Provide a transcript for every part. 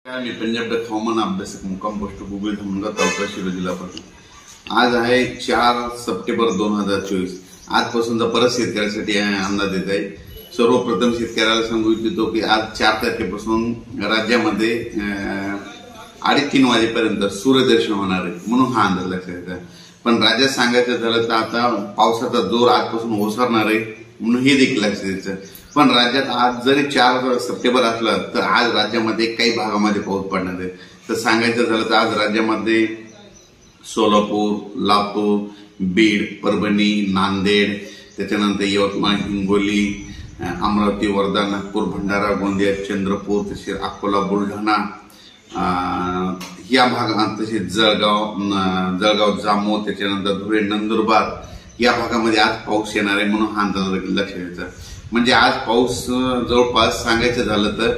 मी Punjab duck हवामान अभ्यासक मुक्काम पोस्ट गुगल धामणगाव तालुका शिरोळ जिल्हा पाटण। आज आहे 4 सप्टेंबर 2024। आजपासूनचा परत शेतकऱ्यांसाठी अंदाज येत आहे। सर्वप्रथम शेतकऱ्याला सांगू इच्छितो की आज 4 तारखेपासून राज्यामध्ये 2:30-3 वाजेपर्यंत सूर्यदर्शन होणार आहे, म्हणून हा अंदाज लक्षात येतो। पण राज्यात सांगायचं झालं तर आता पावसाचा जोर आजपासून ओसरणार आहे, म्हणून हे देखील लक्षात यायचं। पण राज्यात आज जरी 4 सप्टेंबर असला तर आज राज्यामध्ये काही भागामध्ये पाऊस पडणार आहे। तर सांगायचं झालं तर आज राज्यामध्ये सोलापूर, लातूर, बीड, परभणी, नांदेड, त्याच्यानंतर यवतमाळ, हिंगोली, अमरावती, वर्धा, नागपूर, भंडारा, गोंदिया, चंद्रपूर, तसेच अकोला, बुलढाणा या भागात, तसेच जळगाव, जामोद, त्याच्यानंतर धुळे, नंदुरबार या भागामध्ये आज पाऊस येणार आहे, म्हणून हा अंदाज लक्षात यायचा। म्हणजे आज पाऊस जवळपास सांगायचं झालं तर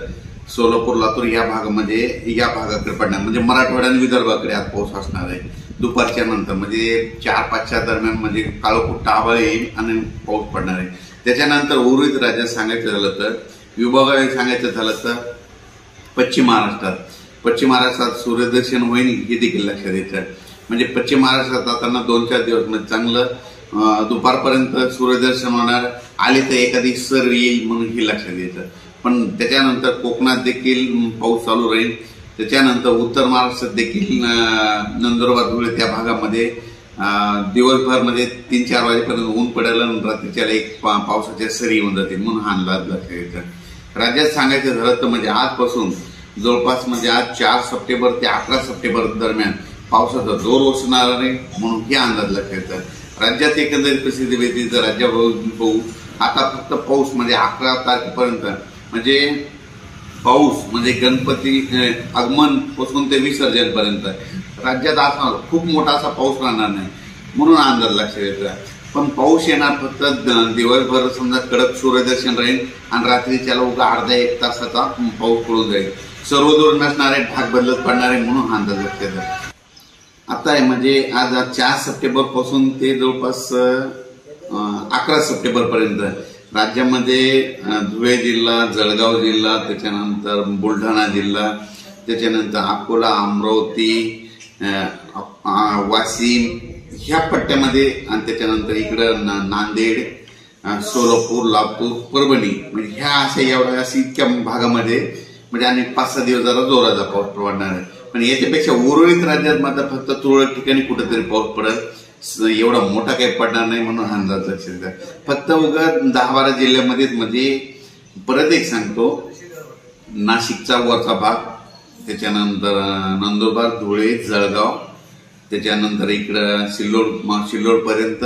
सोलापूर, लातूर या भागाकडे पडणार, म्हणजे मराठवाडा आणि विदर्भाकडे आज पाऊस असणार आहे दुपारच्या नंतर, म्हणजे 4-5च्या दरम्यान म्हणजे काळोखुट्ट आभाळ येईल आणि पाऊस पडणार आहे। त्याच्यानंतर उर्वरित राज्यात सांगायचं झालं तर विभागात सांगायचं झालं तर पश्चिम महाराष्ट्रात सूर्यदर्शन होईल हे देखील लक्षात यायचं। म्हणजे पश्चिम महाराष्ट्रात आता 2-4 दिवस म्हणजे चांगलं दुपारपर्यंत सूर्यदर्शन होणार, आले तर एखादी सर येईल, म्हणून हे लक्षात यायचं। पण त्याच्यानंतर कोकणात देखील पाऊस चालू राहील। त्याच्यानंतर उत्तर महाराष्ट्रात देखील नंदुरबार, धुळे त्या भागामध्ये दिवसभर म्हणजे 3-4 वाजेपर्यंत ऊन पडेल आणि रात्रीच्या एक पावसाच्या सरी येऊन जातील, म्हणून हा अंदाज लक्षात यायचा। राज्यात सांगायचं झालं तर म्हणजे आजपासून जवळपास म्हणजे आज 4 सप्टेंबर ते 11 सप्टेंबर दरम्यान पावसाचा जोर ओसरणार आहे, म्हणून हे अंदाज लक्षात यायचा। राज्यात एकंदरीत परिस्थिती व्यतिरिक्त राज्यात आता फक्त पाऊस म्हणजे 11 तारखेपर्यंत, म्हणजे पाऊस म्हणजे गणपती आगमन पासून ते विसर्जन पर्यंत राज्यात असणार खूप मोठा असा पाऊस राहणार नाही, म्हणून अंदाज लक्षात येतो। पण पाऊस येणार फक्त दिवसभर समजा कडक सूर्यदर्शन राहील आणि रात्रीच्याला उगा अर्धा-1 तासाचा पाऊस पडून जाईल, सर्वदूर नसणारे ढाग बदलत पडणारे, म्हणून हा अंदाज लक्षात येतो। आता आहे म्हणजे आज 4 सप्टेंबर पासून ते जवळपास 11 सप्टेंबर पर्यंत राज्यामध्ये धुळे जिल्हा, जळगाव जिल्हा, त्याच्यानंतर बुलढाणा जिल्हा, त्याच्यानंतर अकोला, अमरावती, वाशिम ह्या पट्ट्यामध्ये, आणि त्याच्यानंतर इकडं नांदेड, सोलापूर, लातूर, परभणी, म्हणजे ह्या अशा इतक्या भागामध्ये म्हणजे आणि 5-6 दिवस जरा जोराचा पाऊस पडणार आहे। पण याच्यापेक्षा उर्वरित राज्यात मात्र फक्त तुरळक ठिकाणी कुठेतरी पाऊस पडेल, एवढा मोठा काही पडणार नाही, म्हणून अंदाज लक्षात द्या। फक्त उगा 10-12 जिल्ह्यामध्ये म्हणजे परत एक सांगतो, नाशिकचा वरचा भाग, त्याच्यानंतर नंदुरबार, धुळे, जळगाव, त्याच्यानंतर इकडं सिल्लोड पर्यंत,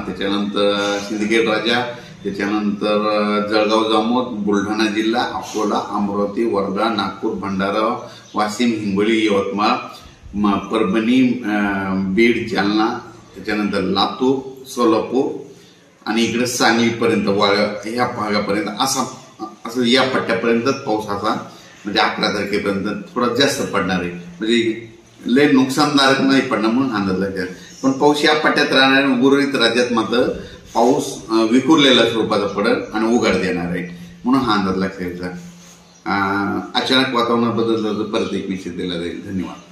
त्याच्यानंतर सिंदखेड राजा, त्याच्यानंतर जळगाव, जामोद, बुलढाणा जिल्हा, अकोला, अमरावती, वर्धा, नागपूर, भंडारा, वाशिम, हिंगोली, यवतमाळ, परभणी, बीड, जालना, त्याच्यानंतर लातूर, सोलापूर आणि इकडे सांगलीपर्यंत, ह्या भागापर्यंत असं या पट्ट्यापर्यंत पाऊस असा म्हणजे 11 तारखेपर्यंत थोडा जास्त पडणार आहे, म्हणजे लय नुकसानदायक नाही पडणार, म्हणून अंदाज लागेल। पण पाऊस या पट्ट्यात राहणार आहे, उर्वरित राज्यात मात्र पाऊस विखुरलेल्या स्वरूपाचा पडेल आणि उघाड देणार आहे, म्हणून हा अंदाज लक्षात घ्यायचा। अचानक वातावरणात बदल झालं तर परत एक निश्चित दिला जाईल। धन्यवाद।